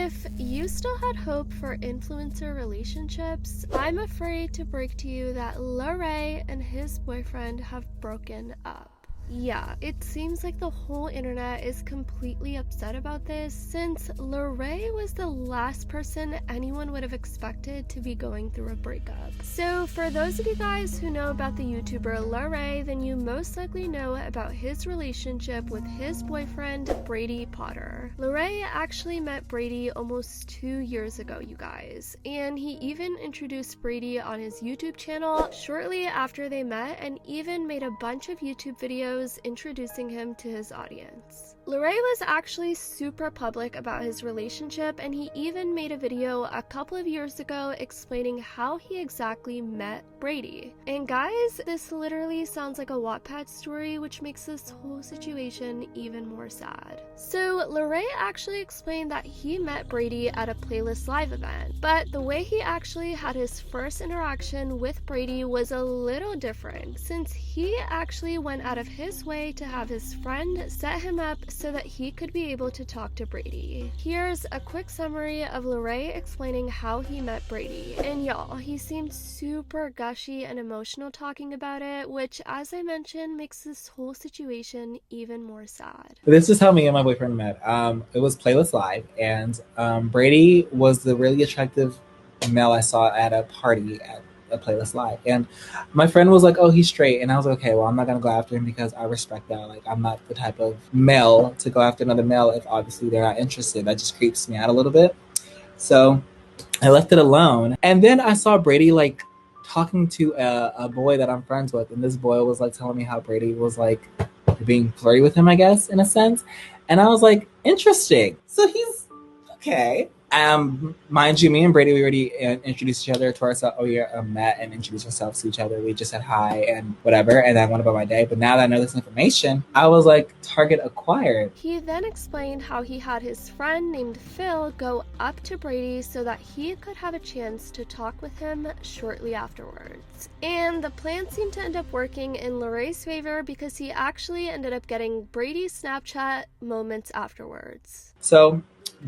If you still had hope for influencer relationships, I'm afraid to break to you that Larray and his boyfriend have broken up. Yeah, it seems like the whole internet is completely upset about this, since Larray was the last person anyone would have expected to be going through a breakup. So for those of you guys who know about the YouTuber Larray, then you most likely know about his relationship with his boyfriend Brady Potter. Larray actually met Brady almost 2 years ago, you guys, and he even introduced Brady on his YouTube channel shortly after they met, and even made a bunch of YouTube videos introducing him to his audience. Larray was actually super public about his relationship, and he even made a video a couple of years ago explaining how he exactly met Brady. And guys, this literally sounds like a Wattpad story, which makes this whole situation even more sad. So Larray actually explained that he met Brady at a Playlist Live event, but the way he actually had his first interaction with Brady was a little different, since he actually went out of his way to have his friend set him up so that he could be able to talk to Brady. Here's a quick summary of Larray explaining how he met Brady. And y'all, he seemed super gushy and emotional talking about it, which, as I mentioned, makes this whole situation even more sad. This is how me and my boyfriend met. It was Playlist Live, and Brady was the really attractive male I saw at a party at a Playlist Live. And my friend was like, "Oh, he's straight," and I was like, "Okay, well, I'm not gonna go after him because I respect that. Like, I'm not the type of male to go after another male if obviously they're not interested. That just creeps me out a little bit." So I left it alone, and then I saw Brady like talking to a boy that I'm friends with, and this boy was like telling me how Brady was like being flirty with him, I guess, in a sense. And I was like, interesting. So he's okay. Mind you, me and Brady, we already introduced each other to ourselves. Oh, we met and introduced ourselves to each other. We just said hi and whatever, and then went about my day. But now that I know this information, I was like, target acquired. He then explained how he had his friend named Phil go up to Brady so that he could have a chance to talk with him shortly afterwards. And the plan seemed to end up working in Larray's favor, because he actually ended up getting Brady's Snapchat moments afterwards. So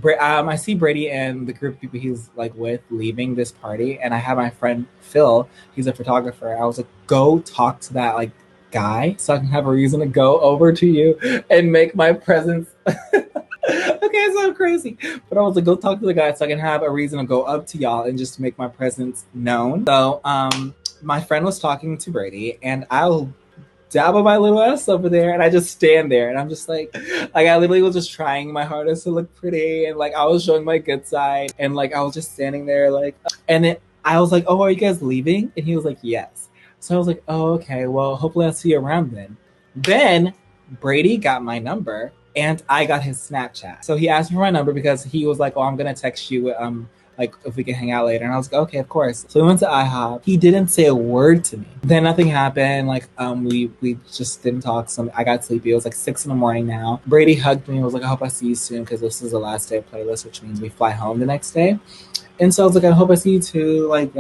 I see Brady and the group of people he's like with leaving this party, and I have my friend Phil. He's a photographer. I was like, go talk to that like guy so I can have a reason to go over to you and make my presence. Okay, it's so crazy, but I was like, go talk to the guy so I can have a reason to go up to y'all and just make my presence known. So my friend was talking to Brady, and I'll dabble my little ass over there, and I just stand there, and I'm just like I literally was just trying my hardest to look pretty, and like I was showing my good side, and like I was just standing there like, and then I was like, "Oh, are you guys leaving?" And he was like, "Yes." So I was like, "Oh, okay, well, hopefully I'll see you around then." Then Brady got my number, and I got his Snapchat. So he asked me for my number because he was like, "Oh, I'm gonna text you like if we can hang out later." And I was like, okay, of course. So we went to IHOP. He didn't say a word to me. Then nothing happened. Like we just didn't talk. So I got sleepy. It was like 6 a.m. now. Brady hugged me and was like, "I hope I see you soon," because this is the last day of Playlist, which means we fly home the next day. And so I was like, "I hope I see you too." Like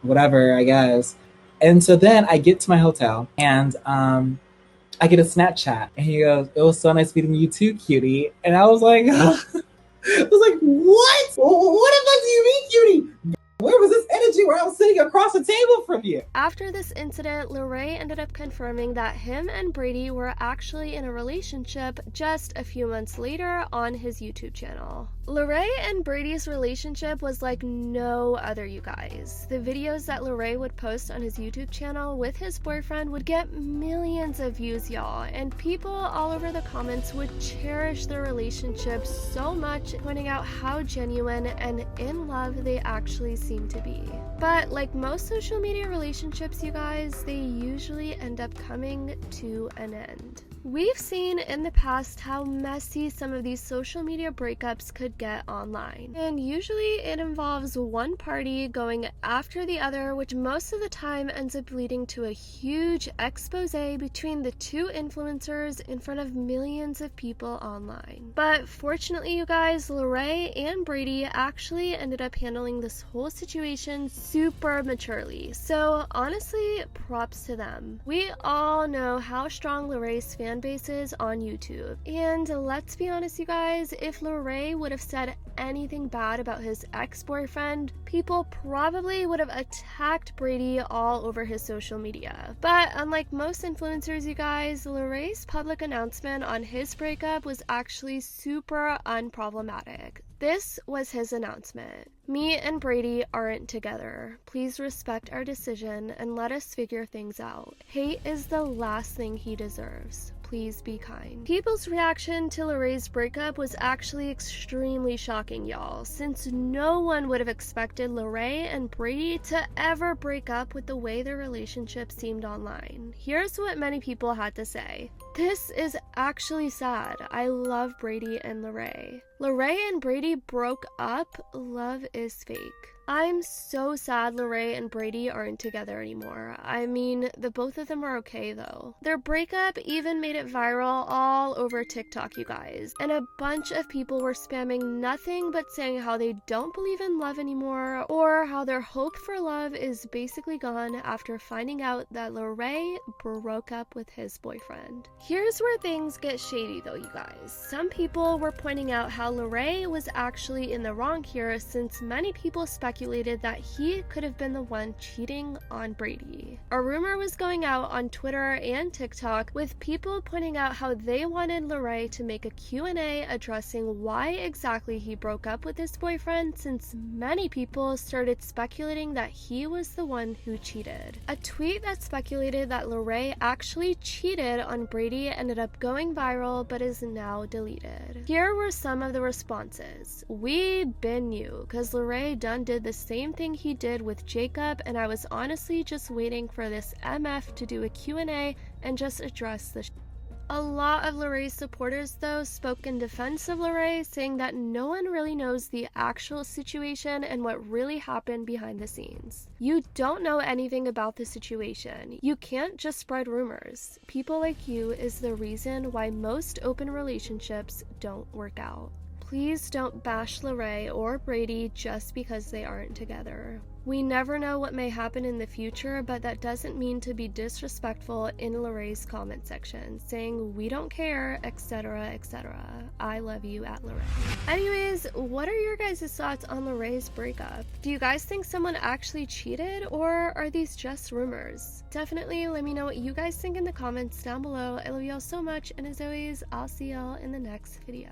whatever, I guess. And so then I get to my hotel, and I get a Snapchat, and he goes, "It was so nice meeting you too, cutie." And I was like, I was like, what? What the fuck do you mean, cutie? Where was this energy where I was sitting across the table from you? After this incident, Larray ended up confirming that him and Brady were actually in a relationship just a few months later on his YouTube channel. Larray and Brady's relationship was like no other, you guys. The videos that Larray would post on his YouTube channel with his boyfriend would get millions of views, y'all, and people all over the comments would cherish their relationship so much, pointing out how genuine and in love they actually seem to be. But like most social media relationships, you guys, they usually end up coming to an end. We've seen in the past how messy some of these social media breakups could get online. And usually it involves one party going after the other, which most of the time ends up leading to a huge expose between the two influencers in front of millions of people online. But fortunately, you guys, Larray and Brady actually ended up handling this whole situation super maturely. So honestly, props to them. We all know how strong Larray's fan fan bases on YouTube. And let's be honest, you guys, if Larray would have said anything bad about his ex-boyfriend, people probably would have attacked Brady all over his social media. But unlike most influencers, you guys, Larray's public announcement on his breakup was actually super unproblematic. This was his announcement. Me and Brady aren't together. Please respect our decision and let us figure things out. Hate is the last thing he deserves. Please be kind. People's reaction to Larray's breakup was actually extremely shocking, y'all, since no one would have expected Larray and Brady to ever break up with the way their relationship seemed online. Here's what many people had to say. This is actually sad. I love Brady and Larray. Larray and Brady broke up. Love is fake. I'm so sad Larray and Brady aren't together anymore. I mean, the both of them are okay though. Their breakup even made it viral all over TikTok, you guys. And a bunch of people were spamming nothing but saying how they don't believe in love anymore, or how their hope for love is basically gone after finding out that Larray broke up with his boyfriend. Here's where things get shady though, you guys. Some people were pointing out how Larray was actually in the wrong here, since many people speculated that he could have been the one cheating on Brady. A rumor was going out on Twitter and TikTok, with people pointing out how they wanted Larray to make a Q&A addressing why exactly he broke up with his boyfriend, since many people started speculating that he was the one who cheated. A tweet that speculated that Larray actually cheated on Brady ended up going viral but is now deleted. Here were some of the responses. We been knew, cause Larray done did the same thing he did with Jacob, and I was honestly just waiting for this MF to do a Q&A and just address the A lot of Larray's supporters, though, spoke in defense of Larray, saying that no one really knows the actual situation and what really happened behind the scenes. You don't know anything about the situation. You can't just spread rumors. People like you is the reason why most open relationships don't work out. Please don't bash Larray or Brady just because they aren't together. We never know what may happen in the future, but that doesn't mean to be disrespectful in Larray's comment section, saying we don't care, etc, etc. I love you at Larray. Anyways, what are your guys' thoughts on Larray's breakup? Do you guys think someone actually cheated, or are these just rumors? Definitely let me know what you guys think in the comments down below. I love y'all so much, and as always, I'll see y'all in the next video.